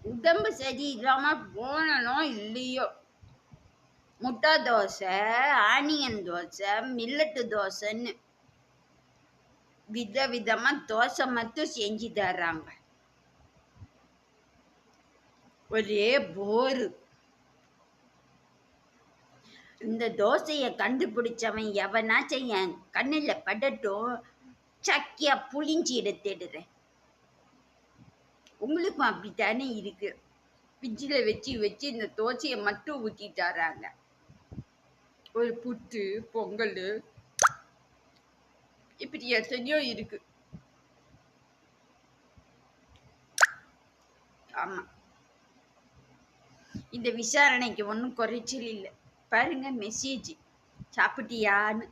உடம்பு சரியில்லாம போனனோ இல்லையோ, முட்டை தோசை, ஆனியன் தோசை, மில்லட்டு தோசைன்னு விதவிதமா தோசை மட்டும் செஞ்சு தர்றாங்க. ஒரே போரு. இந்த தோசைய கண்டுபிடிச்சவன் எவனாச்சும் என் கண்ணுல படட்டும், சக்கியா புளிஞ்சு எடுத்துடுறேன். உங்களுக்கும் அப்படித்தானே இருக்கு. ஃப்ரிட்ஜில் வச்சு வச்சு இந்த தோசையை மட்டும் ஊற்றி தர்றாங்க. ஒரு புட்டு, பொங்கல், இப்படி எத்தனையோ இருக்கு. ஆமா, இந்த விசாரணைக்கு ஒன்றும் குறைச்சல் இல்லை. பாருங்க மெசேஜ், சாப்பிட்டியான்னு.